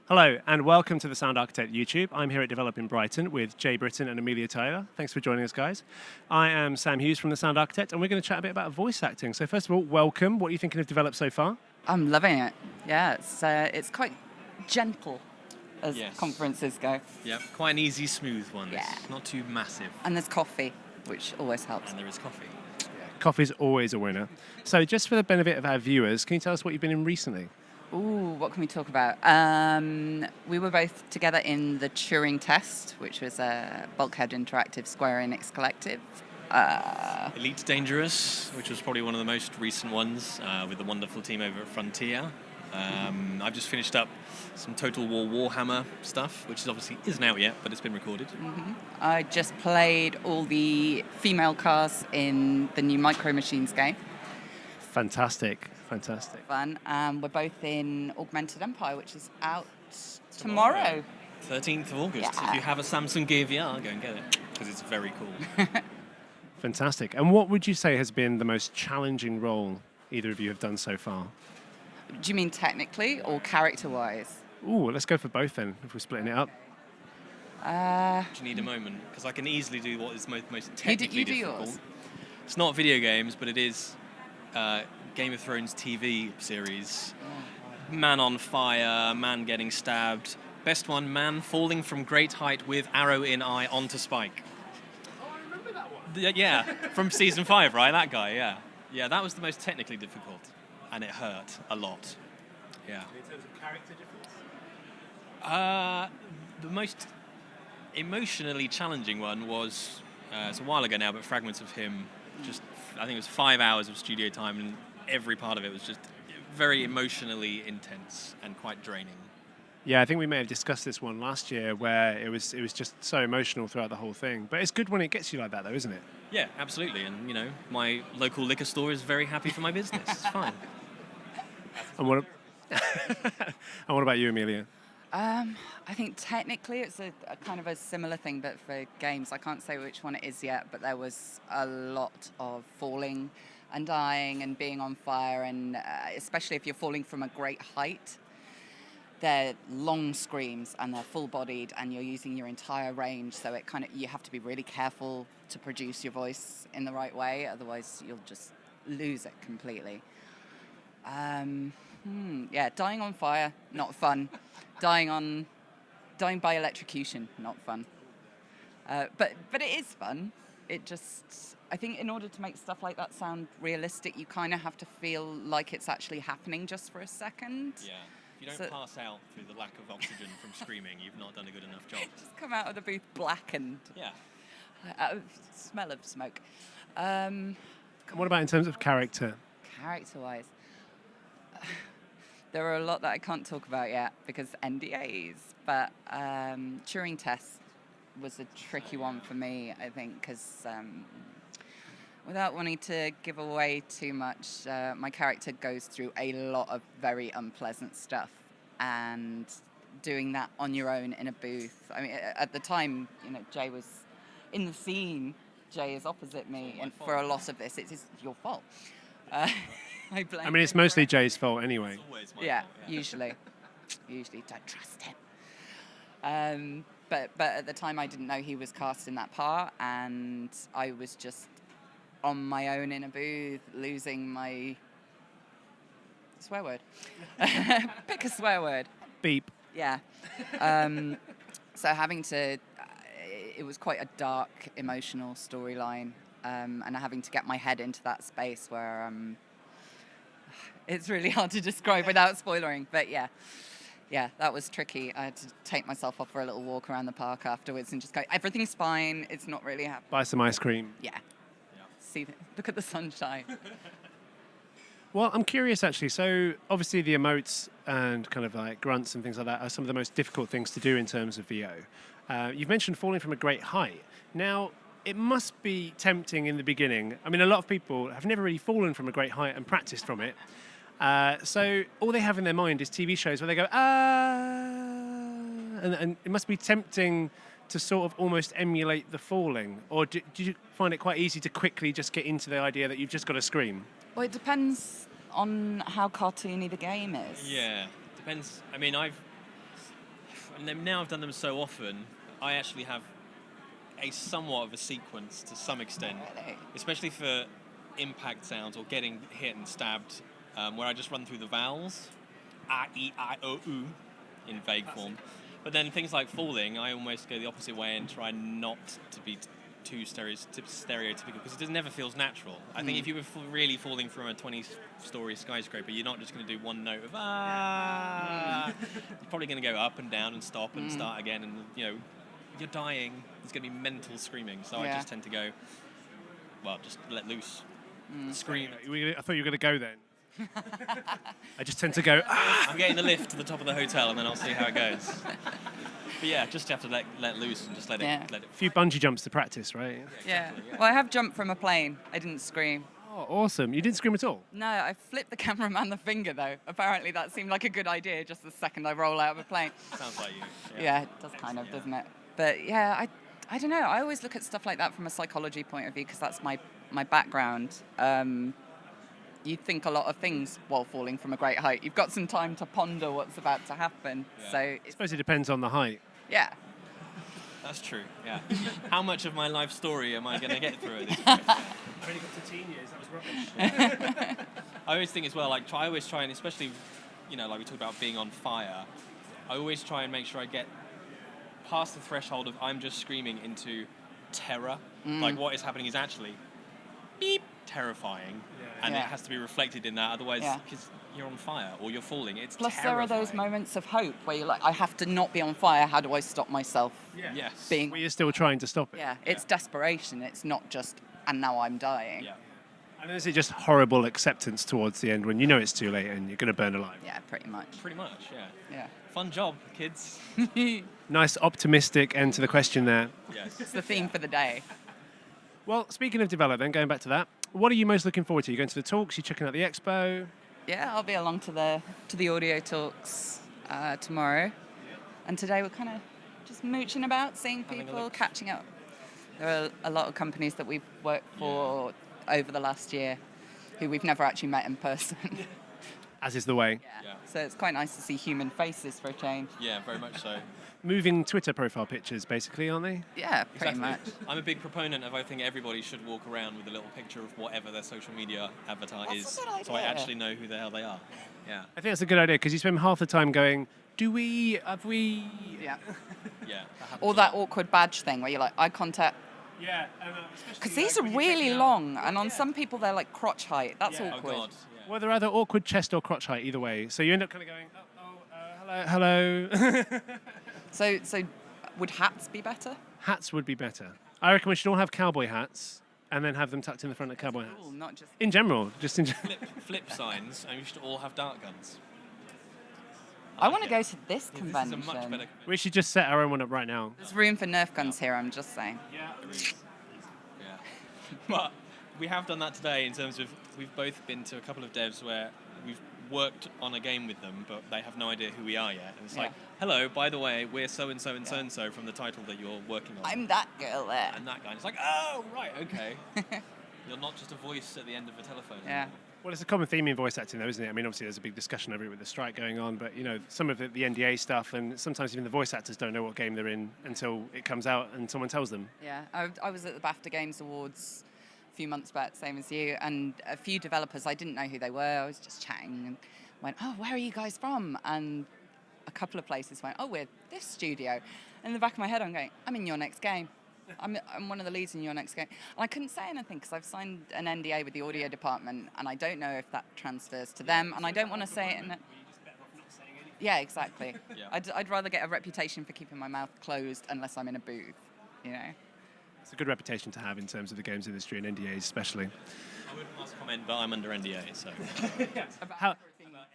Hello and welcome to the Sound Architect YouTube. I'm here at Develop in Brighton with Jay, Britton and Amelia Taylor. Thanks for joining us, guys. I am Sam Hughes from the Sound Architect, and we're going to chat a bit about voice acting. So first of all, welcome. What are you thinking of Develop so far? I'm loving it. Yeah, it's quite gentle as conferences go. Yeah, quite an easy, smooth one. Yeah. It's not too massive. And there's coffee, which always helps. And there is coffee. Coffee's always a winner. So just for the benefit of our viewers, can you tell us what you've been in recently? Ooh, what can we talk about? We were both together in the Turing test, which was a Bulkhead Interactive Square Enix collective. Elite Dangerous, which was probably one of the most recent ones, with the wonderful team over at Frontier. I've just finished up some Total War Warhammer stuff, which obviously isn't out yet, but it's been recorded. Mm-hmm. I just played all the female cars in the new Micro Machines game. Fantastic. Fun. We're both in Augmented Empire, which is out tomorrow. 13th of August. Yeah. If you have a Samsung Gear VR, go and get it, because it's very cool. Fantastic. And what would you say has been the most challenging role either of you have done so far? Do you mean technically or character-wise? Ooh, let's go for both then, if we're splitting it up. Do you need a moment? Because I can easily do what is most technically you do difficult. yours. It's not video games, but it is Game of Thrones TV series. Man on fire, man getting stabbed. Best one, man falling from great height with arrow in eye onto spike. Oh, I remember that one. Yeah, from season 5, right? That guy, yeah. Yeah, that was the most technically difficult, and it hurt a lot. Yeah. In terms of character difference? The most emotionally challenging one was, it's a while ago now, but fragments of him, I think it was 5 hours of studio time, and every part of it was just very emotionally intense and quite draining. Yeah, I think we may have discussed this one last year where it was just so emotional throughout the whole thing. But it's good when it gets you like that, though, isn't it? Yeah, absolutely. And, my local liquor store is very happy for my business. It's fine. And what about you, Amelia? I think technically it's a kind of a similar thing, but for games. I can't say which one it is yet, but there was a lot of falling and dying and being on fire, and especially if you're falling from a great height. They're long screams and they're full-bodied, and you're using your entire range, so you have to be really careful to produce your voice in the right way, otherwise you'll just lose it completely. Dying on fire, not fun. Dying by electrocution, not fun. But it is fun. I think in order to make stuff like that sound realistic, you kind of have to feel like it's actually happening just for a second. Yeah. If you don't pass out through the lack of oxygen from screaming, you've not done a good enough job. Just come out of the booth blackened. Yeah. Smell of smoke. What about in terms of character? Character-wise, there are a lot that I can't talk about yet because NDAs. But Turing test was a tricky one for me, I think, because without wanting to give away too much, my character goes through a lot of very unpleasant stuff, and doing that on your own in a booth. I mean, at the time, Jay was in the scene. Jay is opposite me, and for a lot of this, it is your fault. I blame. I mean, it's mostly Jay's fault anyway. It's always my Yeah, fault, usually don't trust him. But at the time, I didn't know he was cast in that part, and I was just on my own in a booth, losing my swear word. Pick a swear word. Beep. Yeah. So having to, it was quite a dark, emotional storyline, and having to get my head into that space where it's really hard to describe without spoilering. But yeah, that was tricky. I had to take myself off for a little walk around the park afterwards and just go, everything's fine. It's not really happening. Buy some ice cream. Yeah. Look at the sunshine. Well, I'm curious actually. So obviously the emotes and kind of like grunts and things like that are some of the most difficult things to do in terms of VO. You've mentioned falling from a great height. Now, it must be tempting in the beginning. I mean, a lot of people have never really fallen from a great height and practiced from it. So all they have in their mind is TV shows where they go, and it must be tempting to sort of almost emulate the falling? Or do you find it quite easy to quickly just get into the idea that you've just got to scream? Well, it depends on how cartoony the game is. Yeah, depends. I mean, and now I've done them so often, I actually have a somewhat of a sequence to some extent, Really? especially for impact sounds or getting hit and stabbed, where I just run through the vowels, A, E, I, O, U, in vague form. But then things like falling, I almost go the opposite way and try not to be too stereotypical, because it never feels natural. I think if you were really falling from a 20-story skyscraper, you're not just going to do one note of ah. You're probably going to go up and down and stop and start again, and you're dying. There's going to be mental screaming. So I just tend to go, well, just let loose, scream. I thought you were going to go then. I just tend to go, ah! I'm getting the lift to the top of the hotel, and then I'll see how it goes. But yeah, just have to let loose and just let it. A few bungee jumps to practice, right? Yeah. Well, I have jumped from a plane. I didn't scream. Oh, awesome. You didn't scream at all? No, I flipped the cameraman the finger, though. Apparently that seemed like a good idea just the second I roll out of a plane. Sounds like you. Yeah, it does kind of, doesn't it? But yeah, I don't know. I always look at stuff like that from a psychology point of view, because that's my background. You think a lot of things while falling from a great height. You've got some time to ponder what's about to happen. Yeah. So I suppose it depends on the height. yeah. That's true, yeah. How much of my life story am I going to get through at this point? I've only got to teen years, that was rubbish. I always think as well, I always try, and especially, like we talked about being on fire, I always try and make sure I get past the threshold of I'm just screaming into terror. Like what is happening is actually beep, terrifying. And it has to be reflected in that, otherwise, because you're on fire or you're falling, it's Plus, terrifying. there are those moments of hope where you're like, I have to not be on fire. How do I stop myself Yes. being... Well, you're still trying to stop it. Yeah, it's desperation. It's not just, and now I'm dying. Yeah. And is it just horrible acceptance towards the end when you know it's too late and you're going to burn alive? Yeah, pretty much. Pretty much, yeah. Yeah. Fun job, kids. Nice optimistic end to the question there. Yes. It's the theme for the day. Well, speaking of development, going back to that, what are you most looking forward to? You going to the talks? You checking out the expo? Yeah, I'll be along to the audio talks tomorrow. And today we're kind of just mooching about, seeing people, catching up. There are a lot of companies that we've worked for over the last year who we've never actually met in person. As is the way. Yeah. So it's quite nice to see human faces for a change. Yeah, very much so. Moving Twitter profile pictures, basically, aren't they? Yeah, pretty Exactly. much. I'm a big proponent of, I think everybody should walk around with a little picture of whatever their social media avatar That's is, a good so I idea. actually know who the hell they are. Yeah. I think that's a good idea because you spend half the time going, do we, have we? Yeah. Yeah. happens Or a that lot. awkward badge thing where you're like, eye contact. Yeah. Because these are really long, and on some people they're like crotch height. That's Yeah. Oh awkward. God. Yeah. Well, they're either awkward chest or crotch height, either way. So you end up kind of going, hello. So would hats be better? Hats would be better. I reckon we should all have cowboy hats and then have them tucked in the front of cowboy hats. Cool, not just... In general, just in Flip signs, and we should all have dart guns. I want to like go it. to this This convention. is a much better. We should just set our own one up right now. There's room for Nerf guns here, I'm just saying. Yeah. But we have done that today in terms of we've both been to a couple of devs where we've worked on a game with them, but they have no idea who we are yet. And it's like, hello, by the way, we're so-and-so and so-and-so from the title that you're working on. I'm that girl there. And that guy. And it's like, oh, right, okay. You're not just a voice at the end of a telephone. Yeah. anymore. Well, it's a common theme in voice acting, though, isn't it? I mean, obviously, there's a big discussion over it with the strike going on, but, some of the NDA stuff, and sometimes even the voice actors don't know what game they're in until it comes out and someone tells them. Yeah, I was at the BAFTA Games Awards a few months back, same as you, and a few developers, I didn't know who they were. I was just chatting and went, oh, where are you guys from? And a couple of places went, oh, we're this studio. And in the back of my head, I'm going, I'm in your next game. I'm one of the leads in your next game. And I couldn't say anything because I've signed an NDA with the audio department, and I don't know if that transfers to them, and I don't want to say it in a... Yeah, exactly. Yeah. I'd rather get a reputation for keeping my mouth closed unless I'm in a booth, It's a good reputation to have in terms of the games industry and NDAs especially. I wouldn't ask a comment, but I'm under NDA, so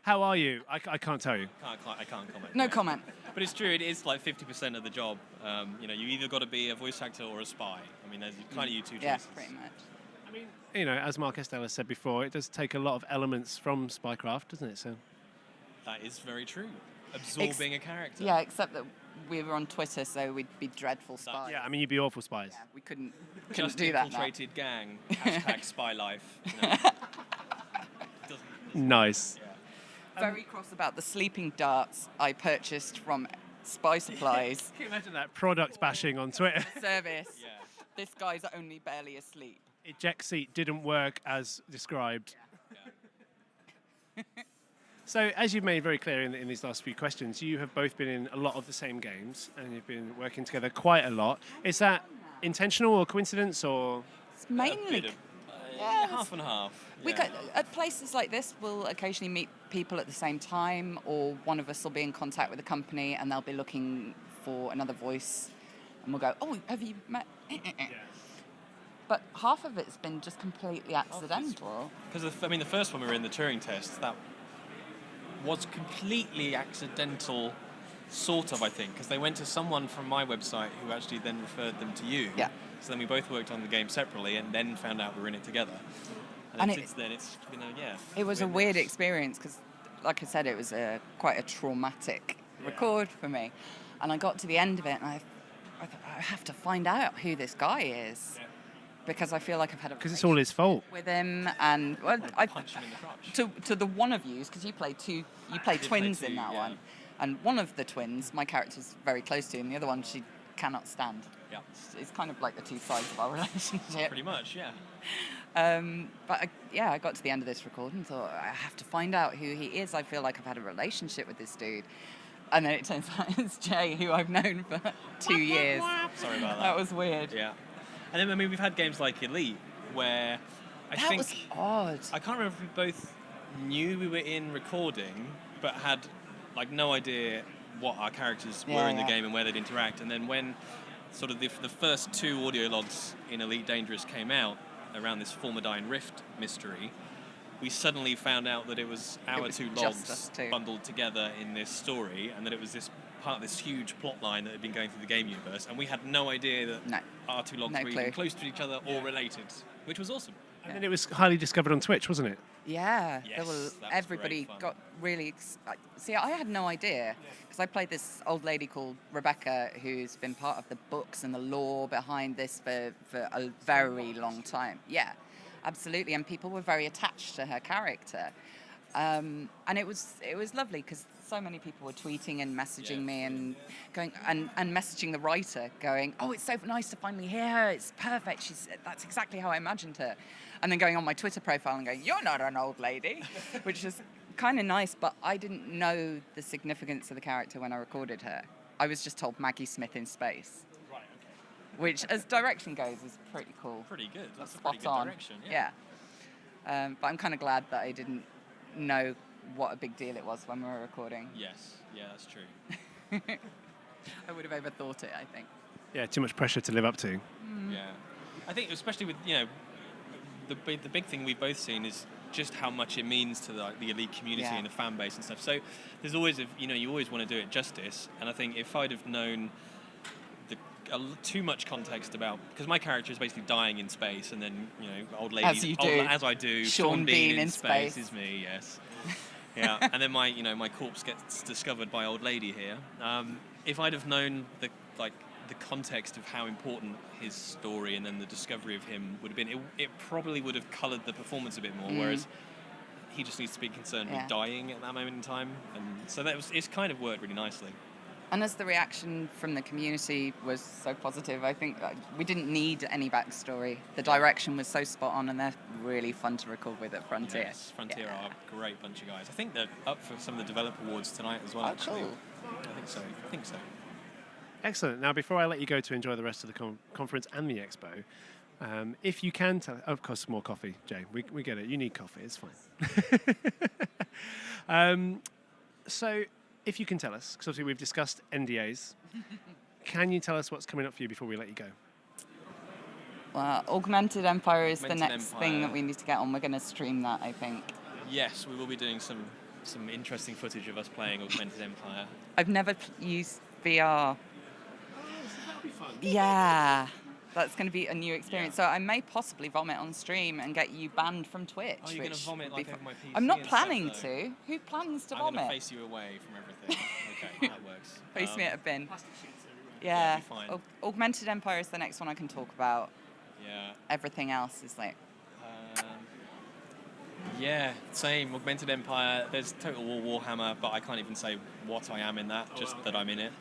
How are you? I can't tell you. I can't comment. No comment. But it's true, it is like 50% of the job. You either got to be a voice actor or a spy. I mean, there's kind of you two choices. Yeah, pretty much. I mean, as Mark Estelle has said before, it does take a lot of elements from spycraft, doesn't it? So That is very true. Absorbing a character. Yeah, except that we were on Twitter, so we'd be dreadful spies. yeah, I mean, you'd be awful spies. Yeah, we couldn't Just do that now. infiltrated gang. Hashtag spy life. Nice. Yeah. Very cross about the sleeping darts I purchased from spy supplies. Can you imagine that product bashing on Twitter? Service. Yeah. This guy's only barely asleep. Eject seat didn't work as described. Yeah. So, as you've made very clear in these last few questions, you have both been in a lot of the same games and you've been working together quite a lot. Is that intentional or coincidence or? It's mainly. Half and half. We Yeah. at places like this, we'll occasionally meet people at the same time, or one of us will be in contact with a company and they'll be looking for another voice, and we'll go, "Oh, have you met?" But half of it's been just completely accidental. Because the first one we were in, the Turing test, that was completely accidental, sort of, I think, because they went to someone from my website who actually then referred them to you. Yeah. So then we both worked on the game separately and then found out we were in it together. And since then, it's been It was a weird experience because, like I said, it was quite a traumatic record for me. And I got to the end of it and I thought, I have to find out who this guy is. Yeah. Because I feel like I've had a Because it's all his fault. with him, and well, I punch him in the crotch. to the one of yous, because you play twins play in two, that yeah. one, and one of the twins my character's very close to, and the other one she cannot stand. Yeah. It's kind of like the two sides of our relationship. Pretty much, yeah. But I got to the end of this recording and thought, I have to find out who he is. I feel like I've had a relationship with this dude. And then it turns out it's Jay, who I've known for 2 years. Sorry about that. That was weird. Yeah. And then, we've had games like Elite, where I That think... was odd. I can't remember if we both knew we were in recording, but had, no idea what our characters were in the game and where they'd interact. And then when sort of the first 2 audio logs in Elite Dangerous came out around this Formidine Rift mystery, we suddenly found out that it was our 2 just logs us two. bundled together in this story, and that it was this part of this huge plot line that had been going through the game universe, and we had no idea that our 2 logs No were clue. even close to each other or related, which was awesome. And then it was highly discovered on Twitch, wasn't it? Yeah, Yes, that was everybody great fun. got really. See, I had no idea because I played this old lady called Rebecca, who's been part of the books and the lore behind this for a very long time. Yeah, absolutely, and people were very attached to her character, and it was lovely because so many people were tweeting and messaging me and going and messaging the writer, going, "Oh, it's so nice to finally hear her. It's perfect. That's exactly how I imagined her." And then going on my Twitter profile and going, "You're not an old lady," which is kind of nice, but I didn't know the significance of the character when I recorded her. I was just told Maggie Smith in space. Right, okay. Which, as direction goes, is pretty cool. Pretty good. That's a Spot pretty good on. direction. Yeah. But I'm kind of glad that I didn't know what a big deal it was when we were recording. Yes. Yeah, that's true. I would have overthought it, I think. Yeah, too much pressure to live up to. Yeah. I think especially with, the big thing we've both seen is just how much it means to the elite community and the fan base and stuff. So there's always, you always want to do it justice. And I think if I'd have known too much context about, because my character is basically dying in space, and then old lady, As you do. as I do, Sean Bean in space space. is me, yes. Yeah, and then my corpse gets discovered by old lady here. If I'd have known the context of how important his story and then the discovery of him would have been, it probably would have coloured the performance a bit more. Whereas he just needs to be concerned with dying at that moment in time, and so it's kind of worked really nicely. And as the reaction from the community was so positive, I think we didn't need any backstory. The direction was so spot on, and they're really fun to record with at Frontier. Yes, Frontier are a great bunch of guys. I think they're up for some of the developer awards tonight as well. Oh, actually. cool. I think so. Excellent. Now, before I let you go to enjoy the rest of the conference and the expo, if you can tell... of course, more coffee, Jay. We get it. You need coffee. It's fine. So, if you can tell us, because obviously we've discussed NDAs, can you tell us what's coming up for you before we let you go? Well, Augmented Empire is the Augmented next Empire. thing that we need to get on. We're going to stream that, I think. Yes, we will be doing some interesting footage of us playing Augmented Empire. I've never used VR. Yeah, that's going to be a new experience. So I may possibly vomit on stream and get you banned from Twitch. Oh, you're going to which vomit would be over my PC? I'm not and stuff, planning though? to. Who plans to I'm going vomit? to face you away from everything. Okay, that works. Face me at a bin. Yeah, Yeah. it'll be fine. Augmented Empire is the next one I can talk about. Yeah. Everything else is like... Yeah, same. Augmented Empire. There's Total War Warhammer, but I can't even say what I am in that, just that I'm in it.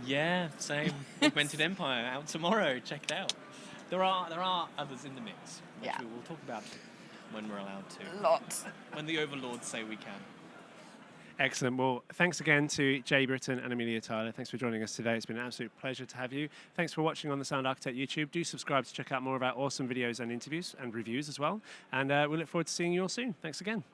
Yeah, same. Augmented Empire out tomorrow. Check it out. There are others in the mix, which Yeah. we will talk about when we're allowed to. Lots. When the overlords say we can. Excellent. Well, thanks again to Jay, Britton and Amelia Tyler. Thanks for joining us today. It's been an absolute pleasure to have you. Thanks for watching on the Sound Architect YouTube. Do subscribe to check out more of our awesome videos and interviews and reviews as well. And we look forward to seeing you all soon. Thanks again.